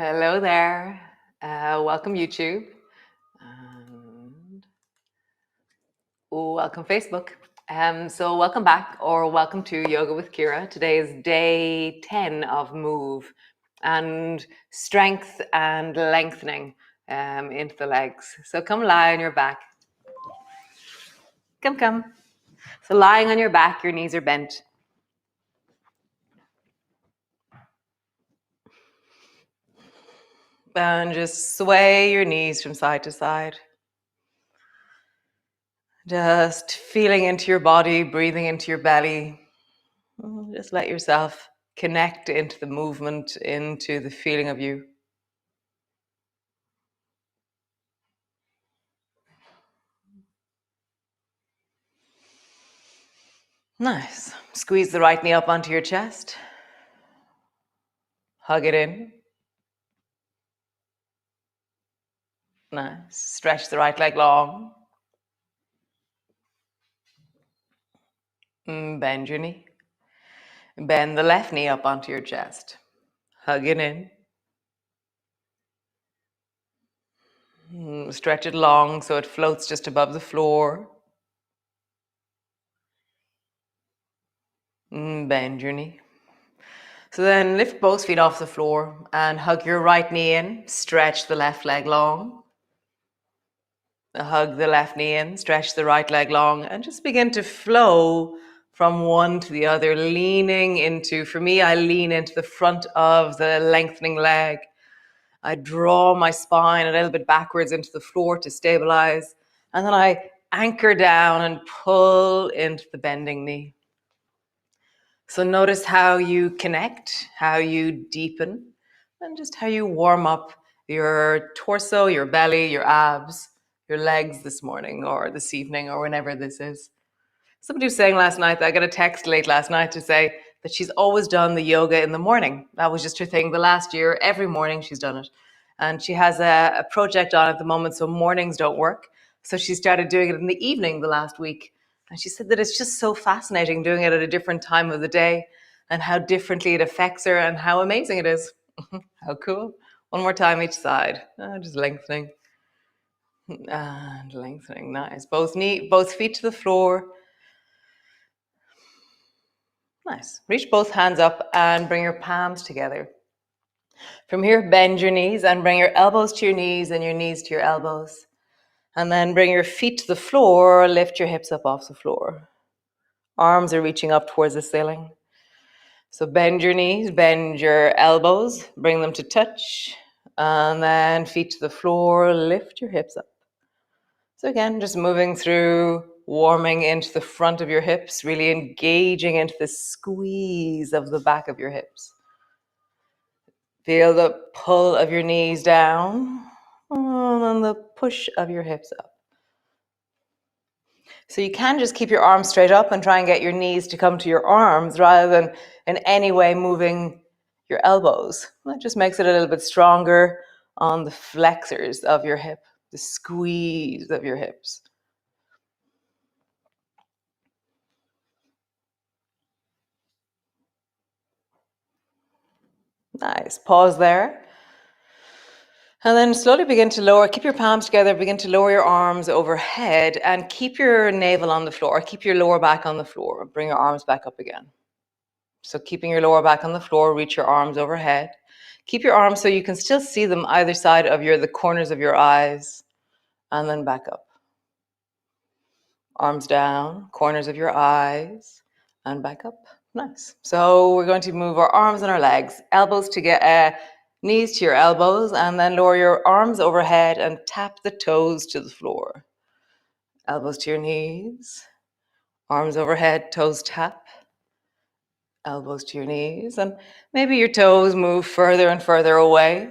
Hello there. Welcome YouTube. And welcome Facebook. So welcome back or welcome to Yoga with Ciara. Today is day 10 of Move and strength and lengthening into the legs. So come lie on your back. Come. So lying on your back, your knees are bent. And just sway your knees from side to side. Just feeling into your body, breathing into your belly. Just let yourself connect into the movement, into the feeling of you. Nice. Squeeze the right knee up onto your chest. Hug it in. Nice. Stretch the right leg long. Bend your knee. Bend the left knee up onto your chest. Hug it in. Stretch it long so it floats just above the floor. Bend your knee. So then lift both feet off the floor and hug your right knee in. Stretch the left leg long. Hug the left knee in, stretch the right leg long, and just begin to flow from one to the other, leaning into, for me, I lean into the front of the lengthening leg. I draw my spine a little bit backwards into the floor to stabilize, and then I anchor down and pull into the bending knee. So notice how you connect, how you deepen, and just how you warm up your torso, your belly, your abs, your legs this morning or this evening or whenever this is. Somebody was saying last night, I got a text late last night to say that she's always done the yoga in the morning. That was just her thing. The last year, every morning she's done it. And she has a project on at the moment, so mornings don't work. So she started doing it in the evening the last week. And she said that it's just so fascinating doing it at a different time of the day and how differently it affects her and how amazing it is. How cool. One more time each side. Just lengthening. And lengthening, nice. Both feet to the floor. Nice. Reach both hands up and bring your palms together. From here, bend your knees and bring your elbows to your knees and your knees to your elbows. And then bring your feet to the floor, lift your hips up off the floor. Arms are reaching up towards the ceiling. So bend your knees, bend your elbows, bring them to touch. And then feet to the floor, lift your hips up. So again, just moving through, warming into the front of your hips, really engaging into the squeeze of the back of your hips. Feel the pull of your knees down and then the push of your hips up. So you can just keep your arms straight up and try and get your knees to come to your arms rather than in any way moving your elbows. That just makes it a little bit stronger on the flexors of your hip, the squeeze of your hips. Nice. Pause there. And then slowly begin to lower, keep your palms together, begin to lower your arms overhead and keep your navel on the floor, keep your lower back on the floor. Bring your arms back up again. So keeping your lower back on the floor, reach your arms overhead. Keep your arms so you can still see them either side of the corners of your eyes, and then back up. Arms down, corners of your eyes, and back up. Nice. So we're going to move our arms and our legs, elbows to get knees to your elbows, and then lower your arms overhead and tap the toes to the floor. Elbows to your knees, arms overhead, toes tap. Elbows to your knees, and maybe your toes move further and further away.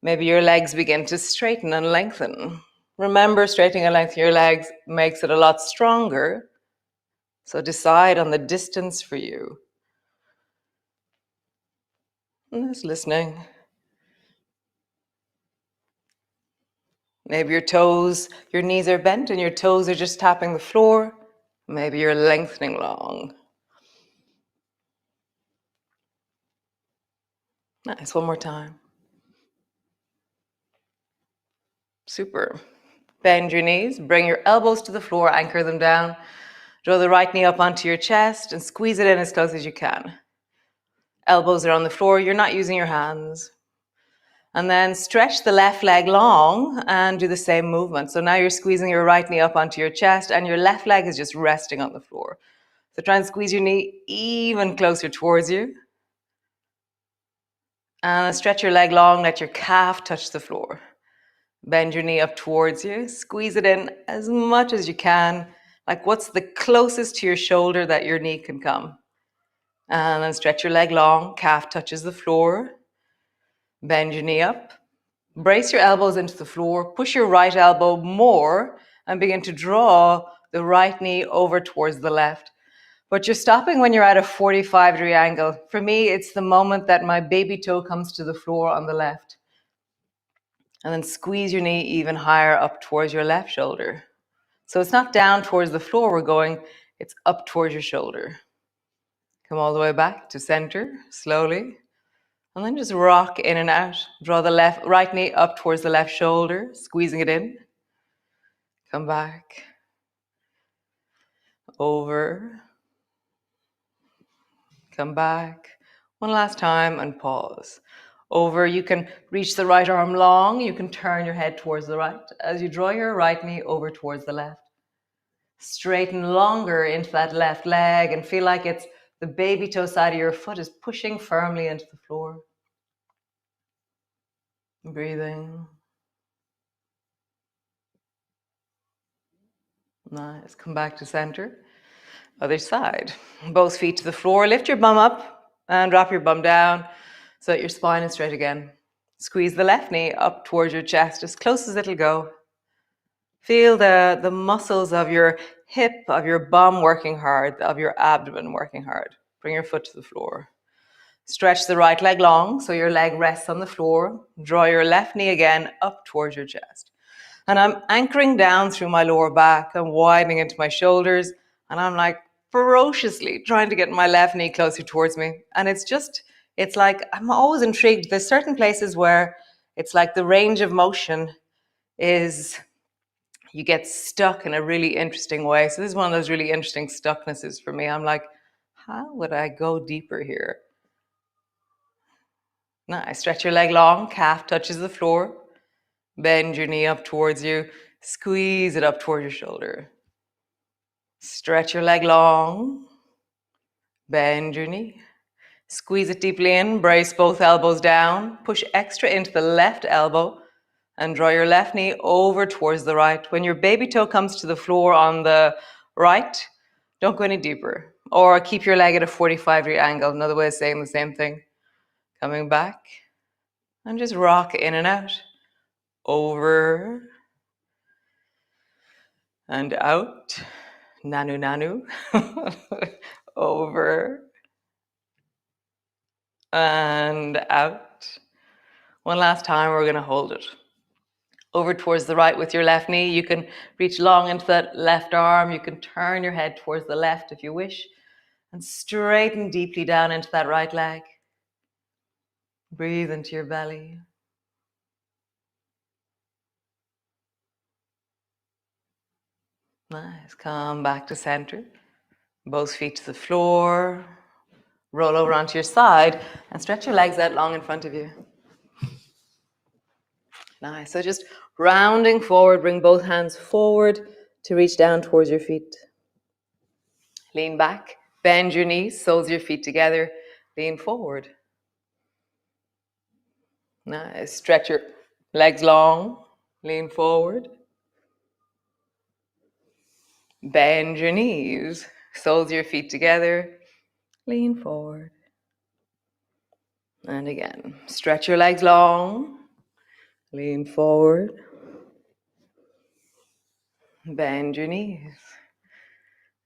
Maybe your legs begin to straighten and lengthen. Remember, straightening and lengthening your legs makes it a lot stronger. So decide on the distance for you. And just listening. Maybe your knees are bent and your toes are just tapping the floor. Maybe you're lengthening long. Nice, one more time. Super. Bend your knees, bring your elbows to the floor, anchor them down. Draw the right knee up onto your chest and squeeze it in as close as you can. Elbows are on the floor, you're not using your hands. And then stretch the left leg long and do the same movement. So now you're squeezing your right knee up onto your chest and your left leg is just resting on the floor. So try and squeeze your knee even closer towards you. And stretch your leg long, let your calf touch the floor. Bend your knee up towards you, squeeze it in as much as you can. Like what's the closest to your shoulder that your knee can come? And then stretch your leg long, calf touches the floor. Bend your knee up. Brace your elbows into the floor, push your right elbow more and begin to draw the right knee over towards the left. But you're stopping when you're at a 45-degree angle. For me, it's the moment that my baby toe comes to the floor on the left. And then squeeze your knee even higher up towards your left shoulder. So it's not down towards the floor we're going, it's up towards your shoulder. Come all the way back to center, slowly. And then just rock in and out. Draw the right knee up towards the left shoulder, squeezing it in. Come back. Over. Come back. One last time and pause. Over, you can reach the right arm long. You can turn your head towards the right as you draw your right knee over towards the left. Straighten longer into that left leg and feel like it's the baby toe side of your foot is pushing firmly into the floor. Breathing. Nice. Come back to center. Other side. Both feet to the floor. Lift your bum up and drop your bum down so that your spine is straight again. Squeeze the left knee up towards your chest as close as it'll go. Feel the muscles of your hip, of your bum working hard, of your abdomen working hard. Bring your foot to the floor. Stretch the right leg long so your leg rests on the floor. Draw your left knee again up towards your chest. And I'm anchoring down through my lower back and widening into my shoulders. And I'm like ferociously trying to get my left knee closer towards me. And it's like, I'm always intrigued. There's certain places where it's like the range of motion is, you get stuck in a really interesting way. So this is one of those really interesting stucknesses for me. I'm like, how would I go deeper here? Nice. Stretch your leg long, calf touches the floor. Bend your knee up towards you. Squeeze it up towards your shoulder. Stretch your leg long. Bend your knee. Squeeze it deeply in. Brace both elbows down. Push extra into the left elbow and draw your left knee over towards the right. When your baby toe comes to the floor on the right, don't go any deeper. Or keep your leg at a 45-degree angle. Another way of saying the same thing. Coming back. And just rock in and out. Over and out. Nanu nanu. Over and out. One last time, we're going to hold it. Over towards the right with your left knee. You can reach long into that left arm. You can turn your head towards the left if you wish. And straighten deeply down into that right leg. Breathe into your belly. Nice. Come back to center. Both feet to the floor. Roll over onto your side and stretch your legs out long in front of you. Nice. So just rounding forward, bring both hands forward to reach down towards your feet. Lean back, bend your knees, soles of your feet together, lean forward. Nice. Stretch your legs long, lean forward. Bend your knees, soles of your feet together, lean forward. And again, stretch your legs long, lean forward. Bend your knees,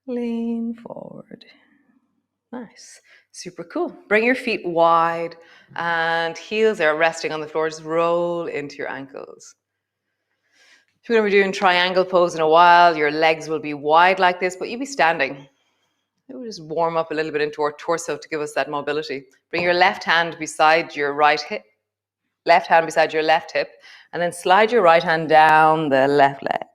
lean forward. Nice. Super cool. Bring your feet wide and heels are resting on the floor. Just roll into your ankles. If you're going to be doing triangle pose in a while, your legs will be wide like this, but you'll be standing. We'll just warm up a little bit into our torso to give us that mobility. Bring your left hand beside your right hip. left hand beside your left hip, and then slide your right hand down the left leg.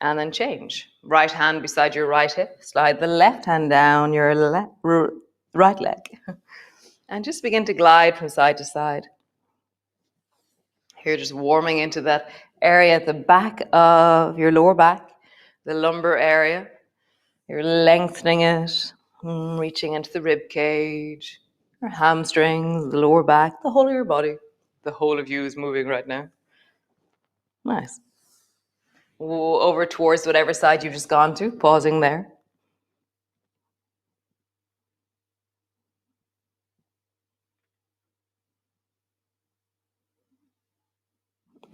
And then change. Right hand beside your right hip, slide the left hand down your right leg. And just begin to glide from side to side. Here, just warming into that area at the back of your lower back, the lumbar area. You're lengthening it, reaching into the rib cage, your hamstrings, the lower back, the whole of your body. The whole of you is moving right now. Nice. Over towards whatever side you've just gone to, pausing there.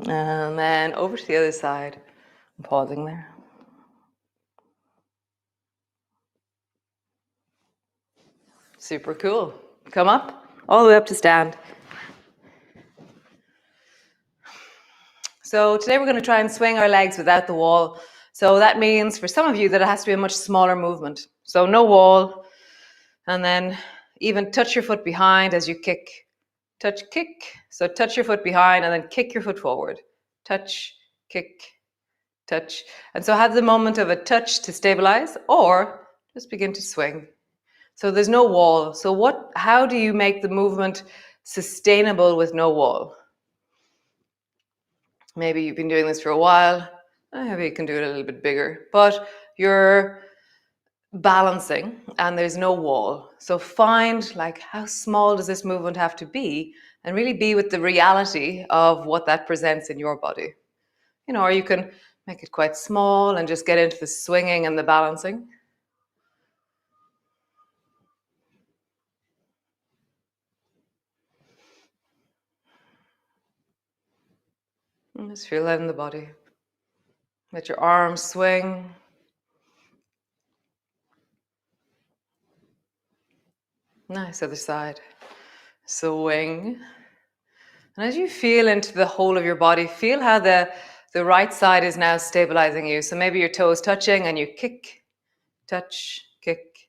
And then over to the other side, pausing there. Super cool. Come up, all the way up to stand. So today we're going to try and swing our legs without the wall. So that means for some of you that it has to be a much smaller movement. So no wall, and then even touch your foot behind as you kick. Touch, kick. So touch your foot behind and then kick your foot forward. Touch, kick, touch. And so have the moment of a touch to stabilize, or just begin to swing. So there's no wall. So how do you make the movement sustainable with no wall? Maybe you've been doing this for a while. Maybe you can do it a little bit bigger. But you're balancing and there's no wall. So find like how small does this movement have to be, and really be with the reality of what that presents in your body. You know, or you can make it quite small and just get into the swinging and the balancing. And just feel that in the body. Let your arms swing. Nice, other side. Swing. And as you feel into the whole of your body, feel how the right side is now stabilizing you. So maybe your toes touching and you kick, touch, kick,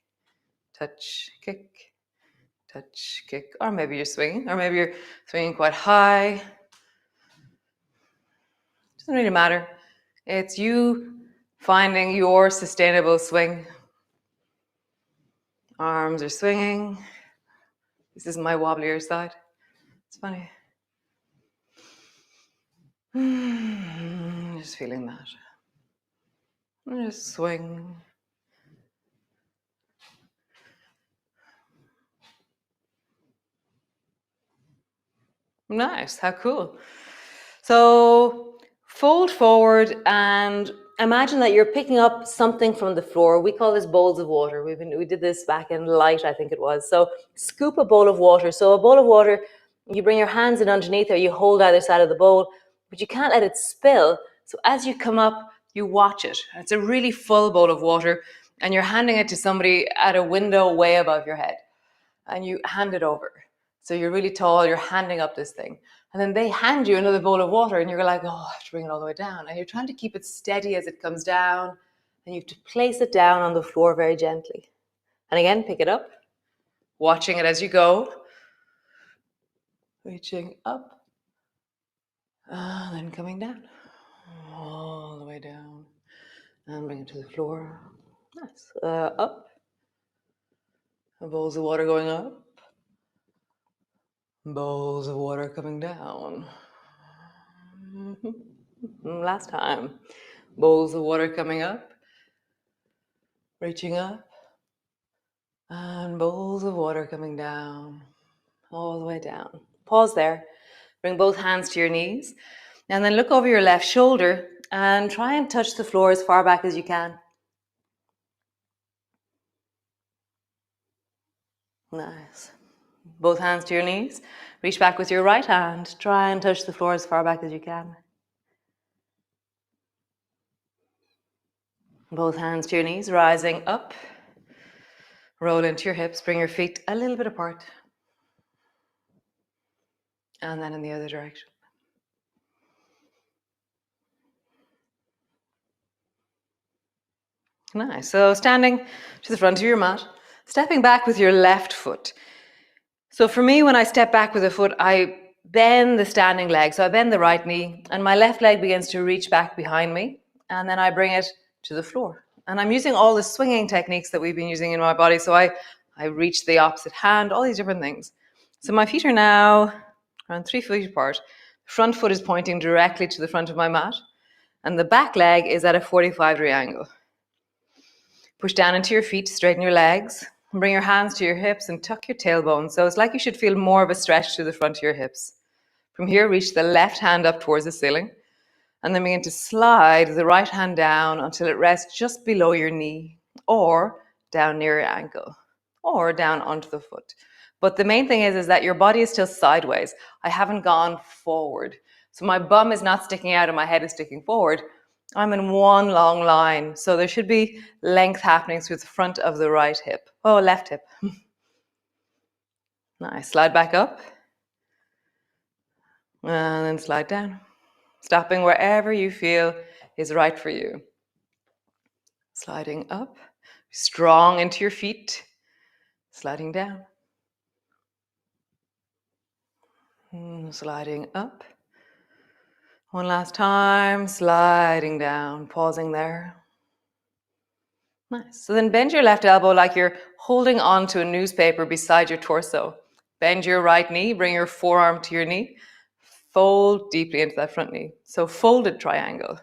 touch, kick, touch, kick. Or maybe you're swinging, or maybe you're swinging quite high. Doesn't really matter. It's you finding your sustainable swing. Arms are swinging. This is my wobblier side. It's funny. Just feeling that. Just swing. Nice, how cool. So fold forward and imagine that you're picking up something from the floor. We call this bowls of water. We did this back in light, I think it was. So scoop a bowl of water. So a bowl of water, you bring your hands in underneath or you hold either side of the bowl, but you can't let it spill. So as you come up, you watch it. It's a really full bowl of water and you're handing it to somebody at a window way above your head, and you hand it over. So you're really tall, you're handing up this thing. And then they hand you another bowl of water and you're like, oh, I have to bring it all the way down. And you're trying to keep it steady as it comes down. And you have to place it down on the floor very gently. And again, pick it up, watching it as you go. Reaching up. And then coming down. All the way down. And bring it to the floor. Nice. Up. Bowls of water going up. Bowls of water coming down. Last time. Bowls of water coming up, reaching up, and bowls of water coming down, all the way down. Pause there. Bring both hands to your knees, and then look over your left shoulder and try and touch the floor as far back as you can. Nice. Both hands to your knees. Reach back with your right hand. Try and touch the floor as far back as you can. Both hands to your knees, rising up. Roll into your hips. Bring your feet a little bit apart. And then in the other direction. Nice. So standing to the front of your mat, stepping back with your left foot. So for me, when I step back with a foot, I bend the standing leg. So I bend the right knee and my left leg begins to reach back behind me. And then I bring it to the floor. And I'm using all the swinging techniques that we've been using in my body. So I reach the opposite hand, all these different things. So my feet are now around 3 feet apart. The front foot is pointing directly to the front of my mat. And the back leg is at a 45-degree angle. Push down into your feet, straighten your legs, and bring your hands to your hips and tuck your tailbone. So it's like you should feel more of a stretch to the front of your hips. From here, reach the left hand up towards the ceiling, and then begin to slide the right hand down until it rests just below your knee, or down near your ankle, or down onto the foot. But the main thing is that your body is still sideways. I haven't gone forward. So my bum is not sticking out and my head is sticking forward. I'm in one long line. So there should be length happening through the front of the right hip. Oh, left hip. Nice. Slide back up. And then slide down. Stopping wherever you feel is right for you. Sliding up. Strong into your feet. Sliding down. Sliding up. One last time. Sliding down. Pausing there. Nice. So then bend your left elbow like you're holding on to a newspaper beside your torso. Bend your right knee, bring your forearm to your knee. Fold deeply into that front knee. So folded triangle.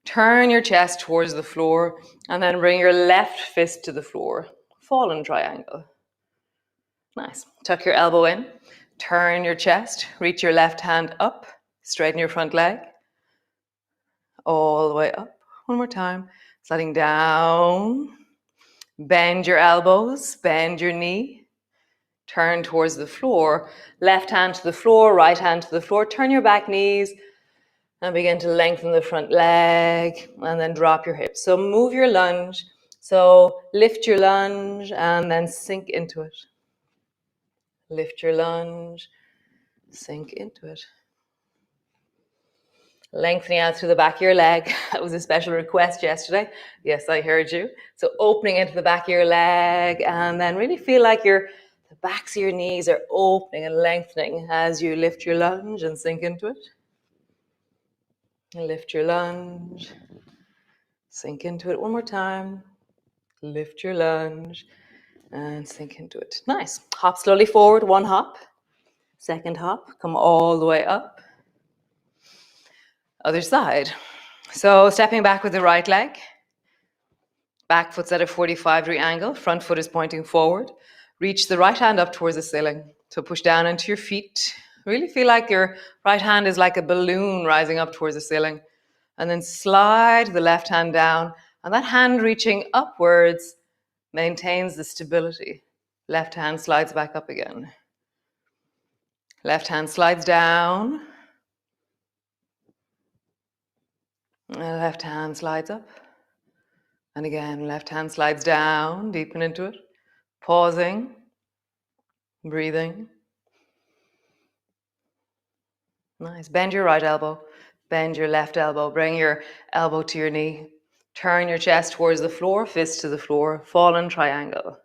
Turn your chest towards the floor and then bring your left fist to the floor. Fallen triangle. Nice. Tuck your elbow in. Turn your chest. Reach your left hand up. Straighten your front leg. All the way up. One more time. Sliding down. Bend your elbows, bend your knee, turn towards the floor, left hand to the floor, right hand to the floor, turn your back knees and begin to lengthen the front leg and then drop your hips. So move your lunge, so lift your lunge and then sink into it. Lift your lunge, sink into it. Lengthening out through the back of your leg. That was a special request yesterday. Yes, I heard you. So opening into the back of your leg and then really feel like the backs of your knees are opening and lengthening as you lift your lunge and sink into it. Lift your lunge, sink into it one more time. Lift your lunge and sink into it. Nice. Hop slowly forward, one hop. Second hop, come all the way up. Other side. So stepping back with the right leg. Back foot's at a 45-degree angle. Front foot is pointing forward. Reach the right hand up towards the ceiling. So push down into your feet. Really feel like your right hand is like a balloon rising up towards the ceiling. And then slide the left hand down. And that hand reaching upwards maintains the stability. Left hand slides back up again. Left hand slides down. And left hand slides up. And again, left hand slides down, deepen into it. Pausing, breathing. Nice. Bend your right elbow, bend your left elbow. Bring your elbow to your knee. Turn your chest towards the floor, fist to the floor. Fallen triangle.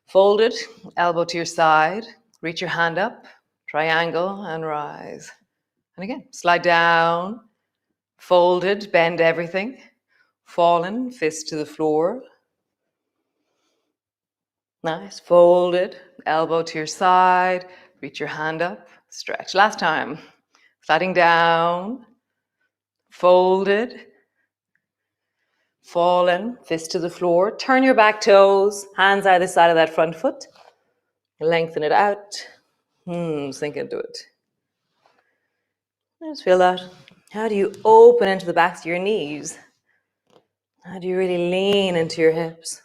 Folded, elbow to your side. Reach your hand up, triangle, and rise. And again, slide down. Folded, bend everything. Fallen, fist to the floor. Nice. Folded, elbow to your side. Reach your hand up, stretch. Last time. Sliding down. Folded. Fallen, fist to the floor. Turn your back toes, hands either side of that front foot. Lengthen it out. Sink into it. Just feel that. How do you open into the backs of your knees? How do you really lean into your hips?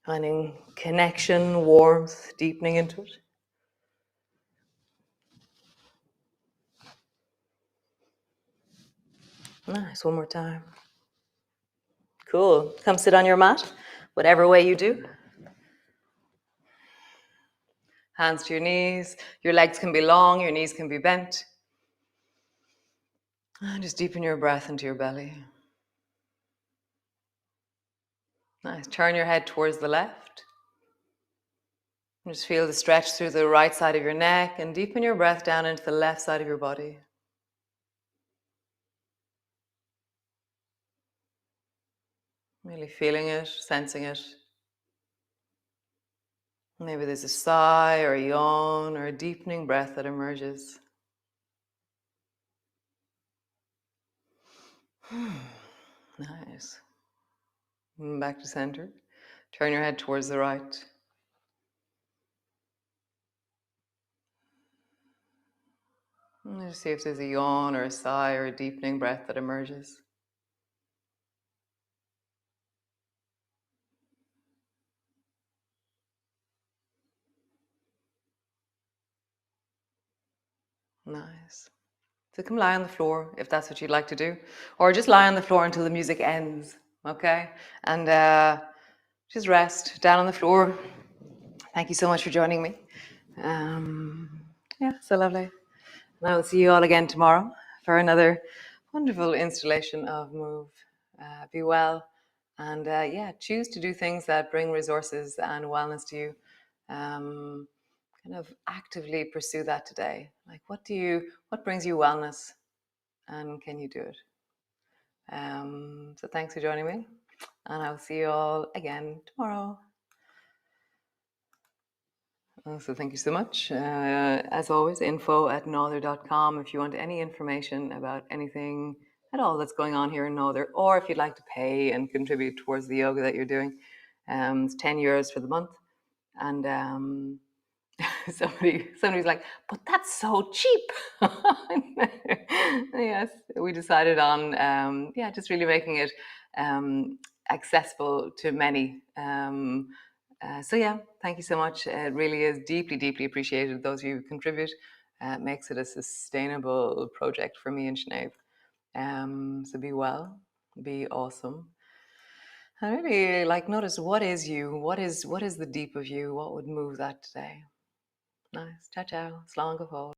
Finding connection, warmth, deepening into it. Nice, one more time. Cool. Come sit on your mat, whatever way you do. Hands to your knees. Your legs can be long, your knees can be bent. And just deepen your breath into your belly. Nice. Turn your head towards the left. Just feel the stretch through the right side of your neck and deepen your breath down into the left side of your body. Really feeling it, sensing it. Maybe there's a sigh or a yawn or a deepening breath that emerges. Nice. Back to center. Turn your head towards the right. And just see if there's a yawn or a sigh or a deepening breath that emerges. Nice. So come lie on the floor if that's what you'd like to do, or just lie on the floor until the music ends, okay? And just rest down on the floor. Thank you so much for joining me. Yeah, so lovely. And I will see you all again tomorrow for another wonderful installation of Move. Be well, and yeah, choose to do things that bring resources and wellness to you. Um, kind of actively pursue that today. Like, what brings you wellness, and can you do it? So thanks for joining me, and I'll see you all again tomorrow. So thank you so much. As always, info@nother.com if you want any information about anything at all that's going on here in Nother, or if you'd like to pay and contribute towards the yoga that you're doing. It's €10 for the month. And somebody's like, but that's so cheap. Yes, we decided on yeah, just really making it accessible to many. So yeah, thank you so much. It really is deeply, deeply appreciated. Those of you who contribute, makes it a sustainable project for me and Sinead. So be well, be awesome. I really like notice what is you, what is the deep of you, what would move that today. Nice. Ciao, ciao. Slán go fóill.